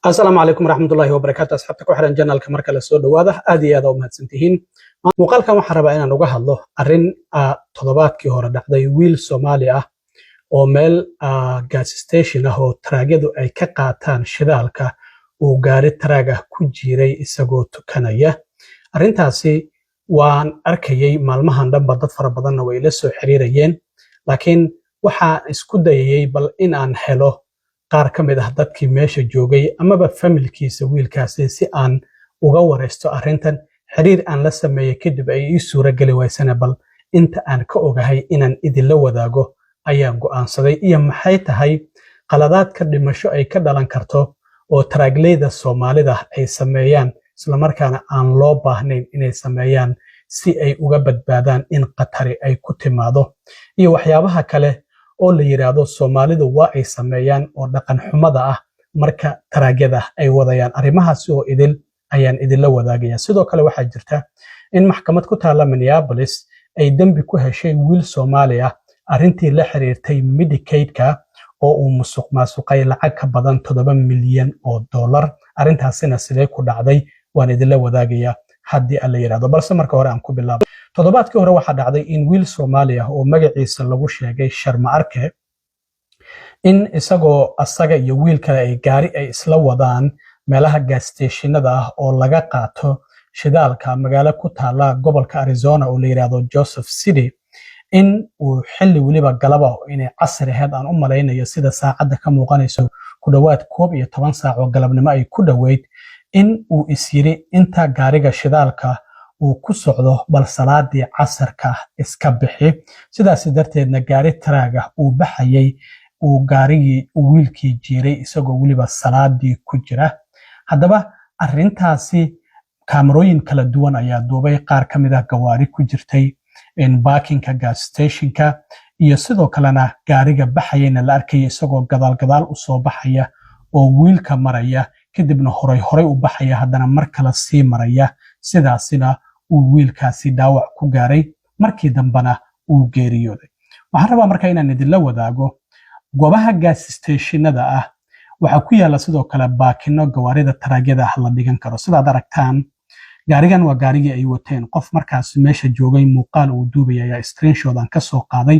السلام عليكم ورحمة الله وبركاته أصحابتك وحرن جنال كمركز السود وواضح آدي هذا وما تسنتهين وقال كم حرب أنا نوجه الله أرين تضبط كي هو ردعي ويل سوماليا ومل جاز ستيشن هو تراجدو أي كقطان شدالك وقاري تراجع كجيري إسقو تكنية أرين تاسي وان أركيي مالمهان دم بدت فربضن ويلسو حريريين لكن وحا اسكوديي بل إن أن حلو qaar ka mid ah dadkii meesha joogay amaba familkiisa wiilkaasi si aan uga wareysto arrintan xiriir aan la sameeyay kadib ay ii suura gali waysana bal inta aan ka ogahay inaan idinla wadaago ayaan go'aansaday iyo maxay tahay qaladaadka dhimasho ay ka dhalan karto oo taraagleeda Soomaalida ay sameeyaan isla markaana aan loo baahnayn inay sameeyaan si ay uga badbaadaan in qatari ay ku timaado iyo waxyaabaha kale oo la yiraahdo Soomaalidu waa ay sameeyaan oo dhaqan xumada ah marka taraagada ay wadayaan arrimahaas oo ayaan idinla wadaagaya sidoo kale waxaa jirta in maxkamad ku taala Minneapolis ay dambi ku heshay wiil Soomaali ah arrintii la xiriirtay Medicaid-ka oo uu musuqmaasuqay lacag ka badan 7 milyan oo dollar arrintaasina sidee ku dhacday waan idinla wadaagaya haddii alla yiraahdo balse marka hore aan ku bilaabo toddobaadkii hore waxaa dhacday in wiil Soomaali ah oo magaciisa lagu sheegay Sharma Arke in isagoo asaga iyo wiil kale ay gaari ay isla wadaan meelaha gas stationada ah oo laga qaato shidaalka magaalo ku taala gobolka Arizona oo la yiraahdo Joseph City in uu xilli waliba galaba inay casri ahayd aan u malaynayo sida saacada ka muuqanayso ku dhawaad 11 saac oo galabnimo ay ku dhaweyd in uu isiri inta gaariga shidaalka uu ku socdo bal salaadii casarka iska bixi sidaas darteedna gaari taraaga uu baxayay uu gaarigii wiilkii jiray isagoo waliba salaadii ku jira haddaba arrintaasi kaamarooyin kala duwan ayaa duubay qaar ka mid ah gawaari ku jirtay in baakinka gas stationka iyo sidoo kalena gaariga baxayayna la arkay isagoo gadaal u soo baxaya oo wiilka maraya kadibna horay u baxaya haddana mar kale sii maraya sidaasina uu wiilkaasi dhaawac ku gaaray markii dambana uu geeriyooday waxaan rabaa markaa inaan idinla wadaago goobaha gas stationada ah waxa ku yaala sidoo kale baakino gawaarida taraagada la dhigan karo sidaad aragtaan gaarigan waa gaarigii ay wateen qof markaas meesha joogay muuqaal uu duubay ayaa screenshot aan ka soo qaaday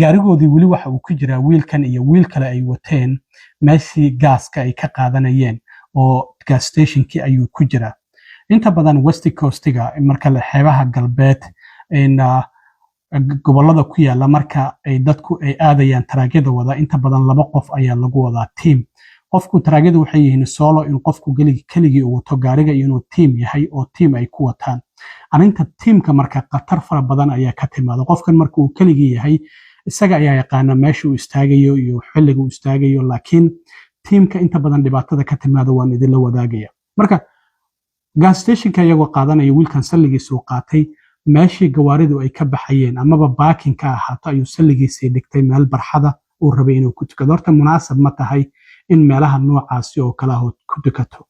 gaarigoodii wali waxa uu ku jiraa wiilkan iyo wiil kale ay wateen meeshii gaaska ay ka qaadanayeen oo gas stationkii ayuu ku jiraa inta badan West Coast-ga marka la xeebaha galbeed in gobolada ku yaala marka ay dadku ay aadayaan taraagada wada inta badan laba qof ayaa lagu wadaa team qofku taraagada waxay yihiin solo in qofku keligii uu wato gaariga inuu team yahay oo team ay ku wataan arinta teamka marka qatar fara badan ayaa ka timaado qofkan marka uu keligii yahay isaga ayaa yaqaan meesha uu istaagayo iyo xilliga uu istaagayo laakiin teamka inta badan dhibaatada ka timaado waan idin la wadaagaya marka gas stationka iyagoo qaadanaya wiilkan salligiisa uu qaatay meeshii gawaaridu ay ka baxayeen amaba baakinka ahaato ayuu salligiisa dhigtay meel barxada uu rabay inuu ku tukado horta munaasab ma tahay in meelaha noocaasi oo kala hood ku tukato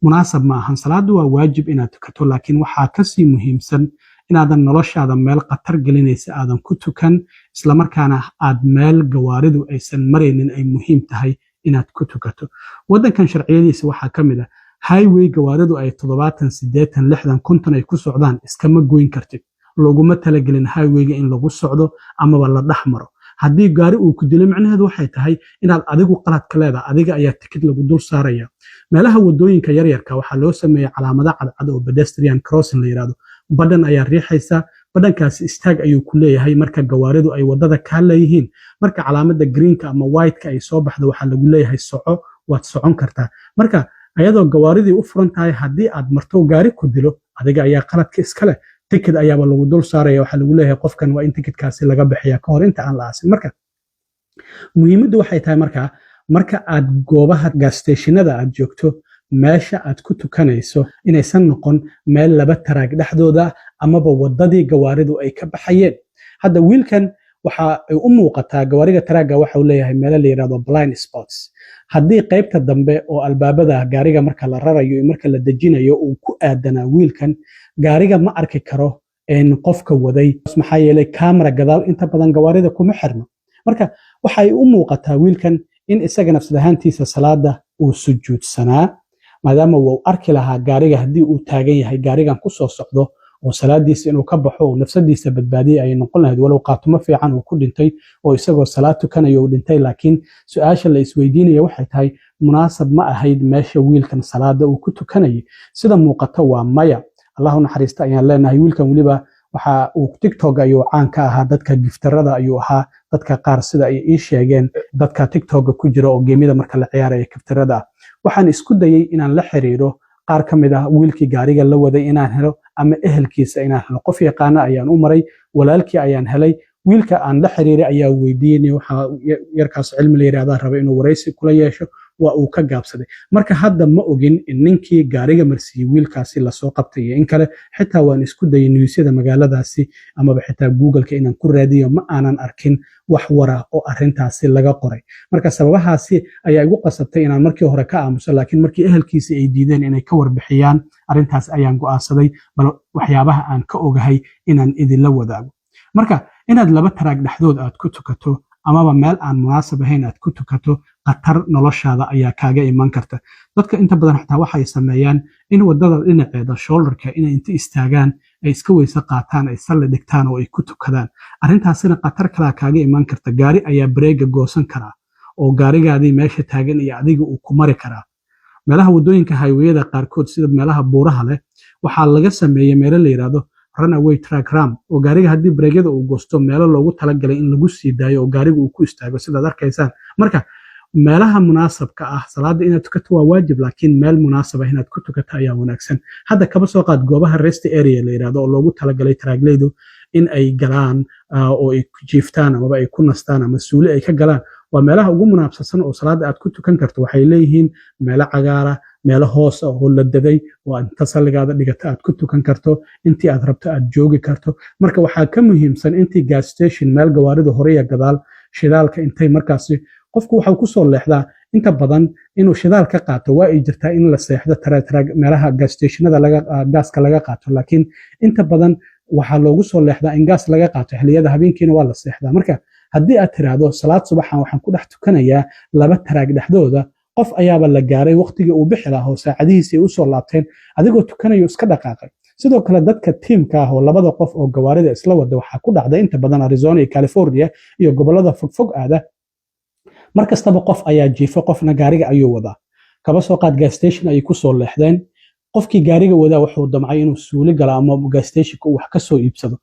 munaasab ma ahan salaadu waa waajib inaad tukato laakiin waxaa ka sii muhiimsan inaadan noloshaada meel qatar gelinaysa aadan ku tukan isla markaana aad meel gawaaridu aysan maraynin ay muhiim tahay inaad ku tukato wadankan sharciyadiisa waxaa ka mid ah highway gawaaridu ay 70 80 60 50 ay ku socdaan iskama goyn kartid looguma talagelin highwayga in lagu socdo amaba la dhaxmaro haddii gaari uu ku dilo macnaheedu waxay tahay inaad adigu qalad ka leedahay adiga ayaa tikid lagu dul saaraya meelaha wadooyinka yaryarka waxaa loo sameeyay calaamado cadcad oo pedestrian crossing la yiraahdo badan ayaa riixaysa badankaasi istaag ayuu ku leeyahay marka gawaaridu ay wadada ka leeyihiin marka calaamada greenka ama white-ka ay soo baxdo waxaa lagu leeyahay soco waad socon kartaa marka ayadoo gawaaridii u furan tahay haddii aad marto gaari ku dilo adiga ayaa qaladka iska leh tikid ayaaba lagu dul saaraya waxa lagu leeyahay qofkan waa in tikidkaasi laga bixiyaa ka hor inta aan la aasin marka muhiimaddu waxay tahay marka aad goobaha gas stationada aad joogto meesha aad ku tukanayso inaysan noqon meel laba taraag dhexdooda amaba wadadii gawaaridu ay ka baxayeen hadda wiilkan waxa ay u muuqataa gawaariga taraaga waxa uu leeyahay meel la yiraahdo blind spots haddii qaybta dambe oo albaabada gaariga marka la rarayo iyo marka la dejinayo uu ku aadanaa wiilkan gaariga ma arki karo in qofka waday maxaa yeelay camera gadaal inta badan gawaarida kuma xirno marka waxa ay u muuqataa wiilkan in isaga nafsad ahaantiisa salaada uu sujuudsanaa maadaama uu arki lahaa gaariga haddii uu taagan yahay gaarigan ku soo socdo oo salaadiisa inuu ka baxo oo nafsadiisa badbaadiyay ay noqon lahayd walow qaatumo fiican uu ku dhintay oo isagoo salaad tukanayo uu dhintay laakiin su'aasha la isweydiinaya waxay tahay munaasab ma ahayd meesha wiilkan salaada uu ku tukanayay sida muuqata waa maya allahu naxariista ayaan leenahay wiilkan weliba waxa uu TikTok ayuu caan ka ahaa dadka giftarada ayuu ahaa dadka qaar sida ay ii sheegeen dadka TikTok ku jira oo geemida marka la ciyaarayo giftarada waxaan isku dayay inaan la xiriiro qaar ka mid ah wiilkii gaariga la waday inaan helo ama ehelkiisa inaan helo qof yaqaana ayaan u maray walaalkii ayaan helay wiilka aan la xiriiray ayaa weydiinay waxa yarkaas cilmi la yiraahdaa raba inuu wareysi kula yeesho waa uu ka gaabsaday marka hadda ma ogin in ninkii gaariga marsiiyay wiilkaasi la soo qabtay in kale xitaa waan isku dayay newsyada magaaladaasi ama xitaa Google-ka inaan ku raadiyo ma aanan arkin wax wara oo arintaasi laga qoray marka sababahaasi ayaa igu qasabtay inaan markii hore ka aamuso laakiin markii ehelkiisa ay diideen inay ka warbixiyaan arintaas ayaan go'aansaday bal waxyaabaha aan ka ogahay inaan idin la wadaago marka inaad laba taraag dhaxdood aad ku tukato amaba meel aan munaasab ahayn aad ku tukato qatar noloshaada ayaa kaaga iman karta dadka inta badan xataa waxay sameeyaan in wadada dhinaceeda shoulderka inay inta istaagaan ay iska weysa qaataan ay salli dhigtaan oo ay ku tukadaan arintaasina qatar kala kaaga iman karta gaari ayaa breega goosan kara oo gaarigaadii meesha taagan iyo adiga uu ku mari kara meelaha wadooyinka highwayada qaarkood sida meelaha buuraha leh waxaa laga sameeyay meelo la yiraahdo runaway track ramp oo gaariga haddii breegyada uu goosto meelo loogu talagalay in lagu sii daayo oo gaariga uu ku istaago sidaad arkaysaan marka meelaha munaasabka ah salaada inaad tukato waa waajib laakiin meel munaasab ah inaad ku tukato ayaa wanaagsan hadda kaba soo qaad goobaha rest area la yiraahdo oo loogu talagalay traagleedu in ay galaan oo ay jiiftaan ama ay ku nastaan ama suuli ay ka galaan waa meelaha ugu munaasabsan oo salaada aad ku tukan karto waxay leeyihiin meelo cagaara meelo hoos ah oo la daday oo inta salligaada dhigata aad ku tukan karto intii aad rabto aad joogi karto marka waxaa ka muhiimsan intii gas station meel gawaarida hore iyo gadaal shidaalka intay markaasi qofku waxa ku soo leexdaa inta badan inuu shidaal ka qaato waa ay jirtaa in la seexdo taraag meelaha gas stationada gaaska laga qaato laakiin inta badan waxaa loogu soo leexdaa in gaas laga qaato xilliyada habeenkiina waa la seexdaa marka haddii aad tiraahdo salaad subaxan waxaan ku dhex tukanayaa laba taraag dhexdooda qof ayaaba la gaaray waqtigii uu bixi lahaa oo saacadihiisa ay u soo laabteen adigoo tukanayo iska dhaqaaqay sidoo kale dadka tiimka ah oo labada qof oo gawaarida isla wada waxaa ku dhacday inta badan Arizona iyo California iyo gobolada fogfog aada markastaba qof ayaa jiifo qofna gaariga ayuu wadaa kaba soo qaad gas station ay ku soo leexdeen qofkii gaariga wadaa wuxuu damcay inuu suuli galo ama gas station wax ka soo iibsado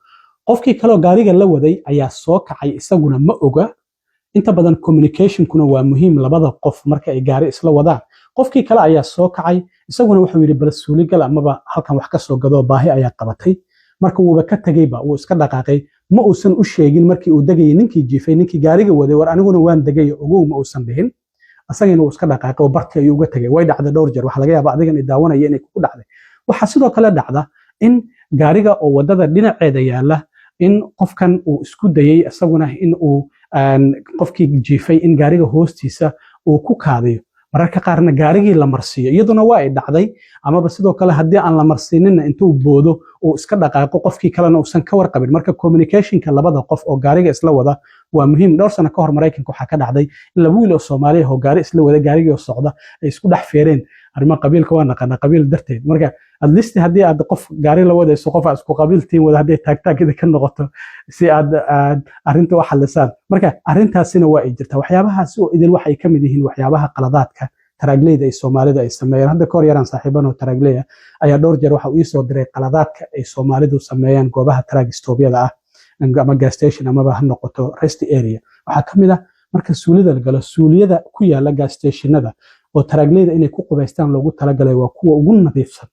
qofkii kale gaariga la waday ayaa soo kacay isaguna ma oga inta badan communication kuna waa muhiim labada qof marka ay gaari isla wadaan qofkii kale ayaa soo kacay isaguna wuxuu yiri bal suuli gal amaba halkan wax ka soo gado baahi ayaa qabatay marka uu ka tagayba uu iska dhaqaaqay ma uusan u sheegin markii uu dagay ninkii jiifay ninkii gaariga waday war aniguna waan dagay ogow ma uusan dhihin asagana uu iska dhaqaaqay oo bartii ayuu uga tagay way dhacday dhowr jeer waxa laga yaabaa adigan idaawanaya inay ku dhacday waxa sidoo kale dhacda in gaariga oo wadada dhinaceeda yaala in qofkan uu isku dayay asaguna in uu qofkii jiifay in gaariga hoostiisa uu ku kaadiyo mararka qaarna gaarigii la marsiyo iyaduna waa ay dhacday amaba sidoo kale haddii aan la marsiinina intuu boodo uu iska dhaqaaqo qofkii kalena uusan ka warqabin marka communicationka labada qof oo gaariga isla wada waa muhiim dhowr sano ka hor Mareykanka waxaa ka dhacday in laba wiil oo Soomaali ah oo gaari isla wada gaarigii oo socda ay isku dhex feereen arrimo qabiilka waa naqana qabiil darteed marka at least haddii aad qof gaari la wadayso qof isku qabiiltiin wada haddii taagtaagida ka noqoto si aad arrinta wax xalisaan marka arrintaasina waa ay jirtaa waxyaabahaas oo idil waxay ka mid yihiin waxyaabaha qaladaadka taraagleeda ay Soomaalida ay sameeyaan hadda ka hor yaraan saaxiibano taraagleeya ayaa dhowr jeer waxa uu soo diray qaladaadka ay Soomaalidu sameeyaan goobaha taraag stoobiyada ah ama gas station ama ha noqoto rest area waxa kamid ah marka suulida la galo suuliyada ku yaala gas stationada oo taraagleeda inay ku qubaystaan loogu talagalay waa kuwa ugu nadiifsan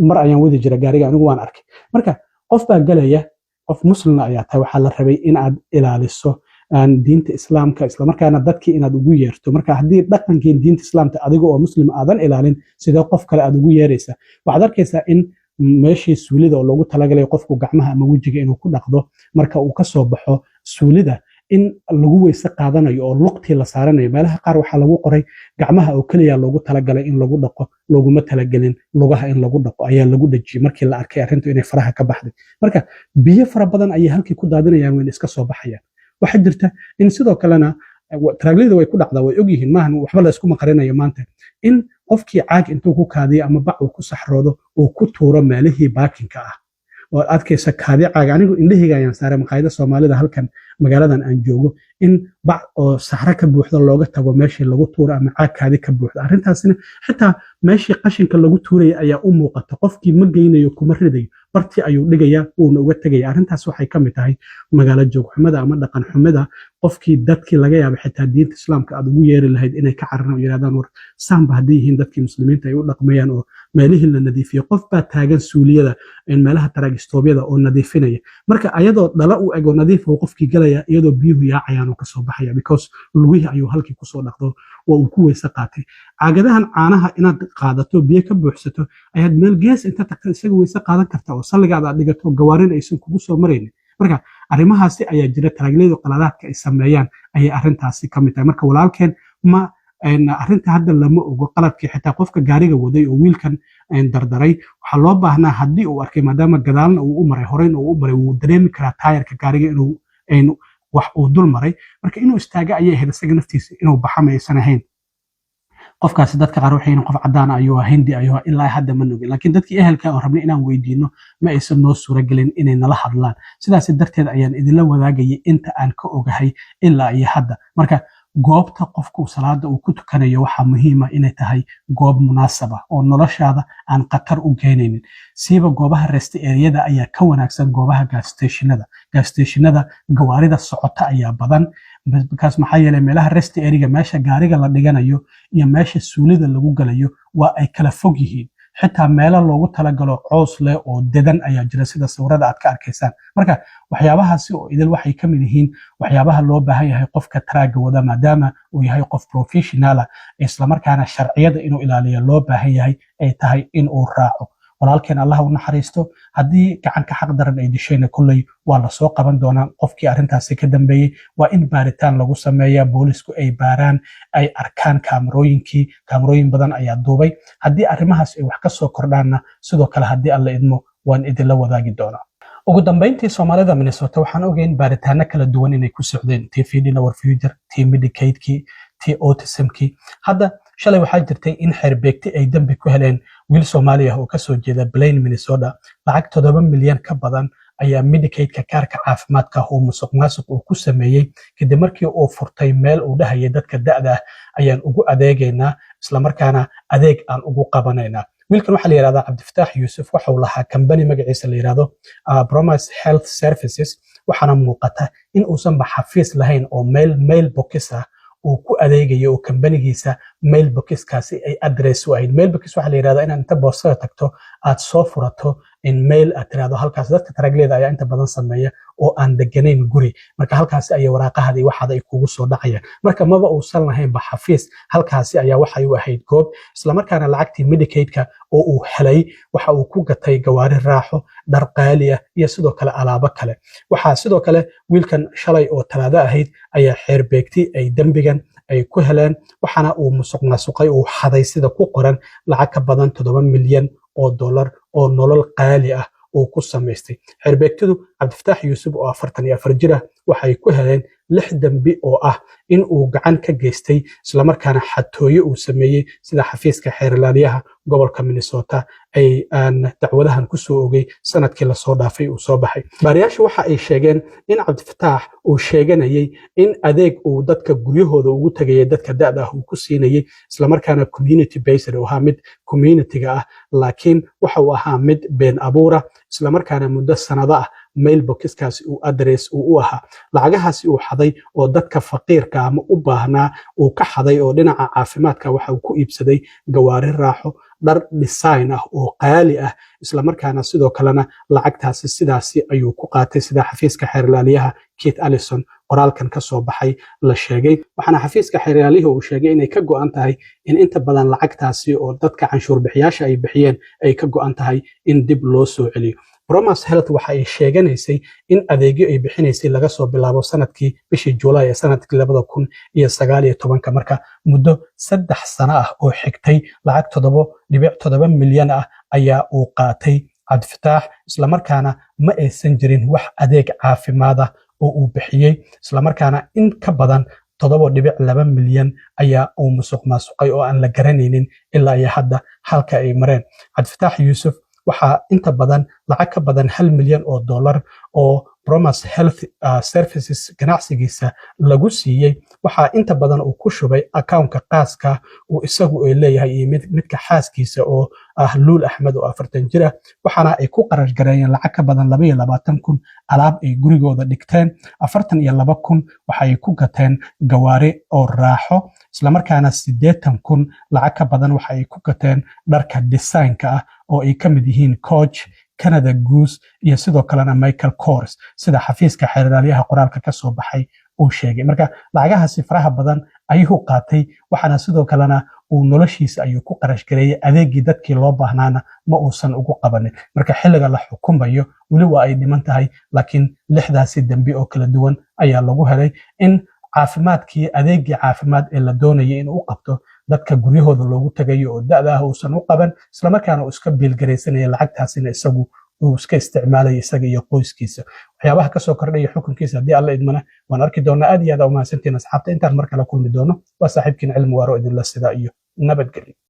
mar ayaan wadi jira gaariga anigu waan arkay marka qof baa galaya qof muslim ayaa tahay waxa la rabay in aad ilaaliso diinta islaamka isla markaana dadkii inaad ugu yeerto marka haddii dhaqankii diinta islaamka adiga oo muslim aadan ilaalin sidoo qof kale aad ugu yeeraysa waxaad arkaysaa in meeshii suulida oo loogu talagalay qofku gacmaha ama wajiga inuu ku dhaqdo marka uu ka soo baxo suulida in lagu weyse qaadanayo oo luqtii la saaranayo meelaha qaar waxaa lagu qoray gacmaha oo kaliya loogu talagalay in lagu dhaqo looguma talagelin lugaha in lagu dhaqo ayaa lagu dhajiyay markii la arkay arrintu inay faraha ka baxday marka biyo fara badan ayay halkii ku daadinayaan way iska soo baxayaan waxa jirta in sidoo kalena taraagleeda way ku dhacdaa way og yihiin maahan waxba la isku maqarinayo maanta in qofkii caag intuu ku kaadiyo ama bac uu ku saxroodo uu ku tuuro meelihii baakinka ah oo adkaysa kaadi caag anigu indhahayga ayaan saaray maqaayada Soomaalida halkan magaaladan aan joogo in bac oo saxra ka buuxda looga tago meeshii lagu tuuro ama caag kaadi ka buuxda arrintaasina xitaa meeshii qashinka lagu tuuray ayaa u muuqata qofkii ma geynayo kuma ridayo bartii ayuu dhigaya uuna uga tagaya arrintaas waxay ka mid tahay magaalo joog xumada ama dhaqan xumada qofkii dadkii laga yaabo xitaa diinta islaamka aad ugu yeeri lahayd inay ka cararaan oo yiraahdaan war saamba haddii yihiin dadkii muslimiinta ay u dhaqmayaan oo meelihii la nadiifiyo qof baa taagan suuliyada meelaha taraagistoobiyada oo nadiifinaya marka ayadoo dhala u eg oo nadiif oo qofkii galaya iyadoo biyuhu yaacayaan oo kasoo baxaya because lugihii ayuu halkii kusoo dhaqdo oo uu ku weyse qaatay caagadahan caanaha inaad qaadato biyo ka buuxsato ayaad meel gees inta tagta isaga weyse qaadan karta oo salligaada aad dhigato gawaarin aysan kugu soo maraynin marka arrimahaasi ayaa jira taraagleedu qaladaadka ay sameeyaan ayay arrintaasi ka mid tahay marka walaalkeen ma arrinta hadda lama ogo qaladkii xitaa qofka gaariga waday oo wiilkan dardaray waxaa loo baahnaa haddii uu arkay maadaama gadaalna uu u maray horeyna uu u maray wuu dareemi karaa taayarka gaariga inuu wax uu dul maray marka inuu istaaga ayay ahayd isaga naftiisa inuu baxa ma aysan ahayn qofkaasi dadka qaar waxay yihiin qof cadaan ayuu hindi ayuu ilaa hadda ma nogin laakiin dadkii ehelka oo rabnay inaan weydiino ma aysan noo suuragelin inay nala hadlaan sidaas darteed ayaan idinla wadaagayay inta aan ka ogahay ilaa iyo hadda marka goobta qofku salaada uu ku tukanayo waxaa muhiim ah inay tahay goob munaasaba oo noloshaada aan khatar u keenaynin siiba goobaha rest area ayaa ka wanaagsan goobaha gas stationada gawaarida socota ayaa badan bakaas maxaa yeelay meelaha rest area meesha gaariga la dhiganayo iyo meesha suulida lagu galayo waa ay kala fog yihiin xitaa meelo loogu talagalo coos leh oo dedan ayaa jira sida sawirada aad ka arkaysaan marka waxyaabahaasi oo idil waxay ka mid yihiin waxyaabaha loo baahan yahay qofka taraaga wada maadaama uu yahay qof professional ah isla markaana sharciyada inuu ilaaliyo loo baahan yahay ay tahay in uu raaco walaalkeen Allah u naxariisto haddii gacan ka xaq daran ay dishayna kulley waa la soo qaban doonaa qofkii arrintaasi ka dambeeyay waa in baaritaan lagu sameeyaa boolisku ay baaraan ay arkaan kaamarooyin badan ayaa duubay haddii arrimahaas ay wax ka soo kordhaanna sidoo kale haddii alla idmo waan idinla wadaagi doonaa ugu dambeyntii Soomaalida Minnesota waxaan ogeyn baaritaano kala duwan inay ku socdeen TFD Our Future Medicaid-kii autism-kii hadda shalay waxaa jirtay in xeerbeegti ay dambi ku heleen wiil Soomaali ah oo ka soo jeeda Blaine Minnesota lacag 7 milyan ka badan ayaa Medicaid-ka kaarka caafimaadka oo musuqmaasuq uu ku sameeyay kadib markii uu furtay meel uu dhahayay dadka da'da ah ayaan ugu adeegaynaa isla markaana adeeg aan ugu qabanaynaa wiilkan waxaa la yiraahdaa Cabdifataax Yuusuf waxa uu lahaa company magaciisa la yiraahdo Promise Health Services waxaana muuqata in uusan ba xafiis lahayn oo mailbox ah uu ku adeegayo oo company-giisa mailbox-kaasi ay address u ahayd mailbox waxa la yiraahdaa in inta boostada tagto aad soo furato in mail aad tiraahdo halkaas dadka taragleeda ayaa inta badan sameeya oo aan deganayn guri marka halkaas ay waraaqahada iyo waxaad ay kugu soo dhacayaan marka maba uusan lahayn ba xafiis halkaasi ayaa waxay u ahayd goob isla markaana lacagtii Medicaid-ka oo uu helay waxa uu ku gatay gawaari raaxo dhar qaali ah iyo sidoo kale alaabo kale waxa sidoo kale wiilkan shalay oo talaado ahayd ayaa xeerbeegti ay dambigan ay ku heleen waxaana uu musuqmaasuqay uu xaday sida ku qoran lacag ka badan 7 milyan oo dollar oo nolol qaali ah oo ku sameystay xeerbeegtidu Cabdifataax Yuusuf oo 44 jir ah waxay ku heleen 6 dambi oo ah in uu gacan ka geystay isla markaana xatooyo uu sameeyay sida xafiiska xeerlaaliyaha gobolka Minnesota ay aan dacwadahan ku soo ogay sanadkii la soo dhaafay uu soo baxay baariyaashu waxa ay sheegeen in Cabdifataax uu sheeganayay in adeeg uu dadka guryahooda ugu tagayay dadka da'da ah uu ku siinayay isla markaana community based oo mid community-ga ah laakiin waxa uu ahaa mid been abuura isla markaana muddo sanado ah mailbox-kaasi uu address u ahaa lacagahaasi uu xaday oo dadka faqiirka ama u baahnaa uu ka xaday oo dhinaca caafimaadka waxa uu ku iibsaday gawaari raaxo dhar design ah oo qaali ah isla markaana sidoo kalena lacagtaasi sidaasi ayuu ku qaatay sida xafiiska xeerlaaliyaha Keith Allison qoraalkan ka soo baxay la sheegay waxaana xafiiska xeerlaaliyaha uu sheegay inay ka go'an tahay in inta badan lacagtaasi oo dadka canshuur bixiyaasha ay bixiyeen ay ka go'an tahay in dib loo soo celiyo Promise Health waxa ay sheeganaysay in adeegyo ay bixinaysay laga soo bilaabo sanadkii bishii July ee sanadkii 2019 marka muddo 3 sano ah oo xigtay lacag 7.7 milyan ah ayaa uu qaatay Cabdifataax isla markaana ma aysan jirin wax adeeg caafimaad ah oo uu bixiyay isla markaana in ka badan 7.2 milyan ayaa uu musuq maasuqay oo aan la garanaynin ilaa iyo hadda halka ay mareen. Cabdifataax Yuusuf waxaa inta badan lacag ka badan 1 milyan oo dollar oo Promise Health Services ganacsigiisa lagu siiyey. Waxaa inta badan uu ku shubay accountka qaaska uu isagu leeyahay iyo midka xaaskiisa oo Luul Axmed oo 40 jir ah. waxaana ay ku qarash gareeyeen lacag ka badan 22,000 alaab ay gurigooda dhigteen. 42,000 waxay ku gateen gawaari oo raaxo, isla markaana 80,000 lacag ka badan waxay ku gateen dharka design-ka ah oo ay ka mid yihiin Coach, Canada Goose iyo sidoo kalena Michael Kors, sida xafiiska xeeraryaha qoraalka ka soo baxay uu sheegay. Marka lacagahaasi faraha badan ayuu qaatay, waxaana sidoo kalena uu noloshiisa ayuu ku qarash gareeyay, adeegii dadkii loo baahnaana ma uusan ugu qabanin. marka xilliga la xukumayo weli waa ay dhiman tahay, laakiin 6daasi dambi oo kala duwan ayaa lagu helay in caafimaadkii adeegii caafimaad ee la doonayay inuu u qabto dadka guryahooda loogu tagayo oo da'da ah uusan u qaban, isla markaana uu iska biilgaraysanaya lacagtaasina isagu uu iska isticmaalay isaga iyo qoyskiisa. waxyaabaha ka soo kordhaya xukunkiisa haddii alla idmana waan arki doonaa. aad iyo aad u mahadsantihiin asxaabta. intaan mar kale kulmi doono waa saaxiibkiin Cilmi Waaro idinla sida iyo nabadgelyo.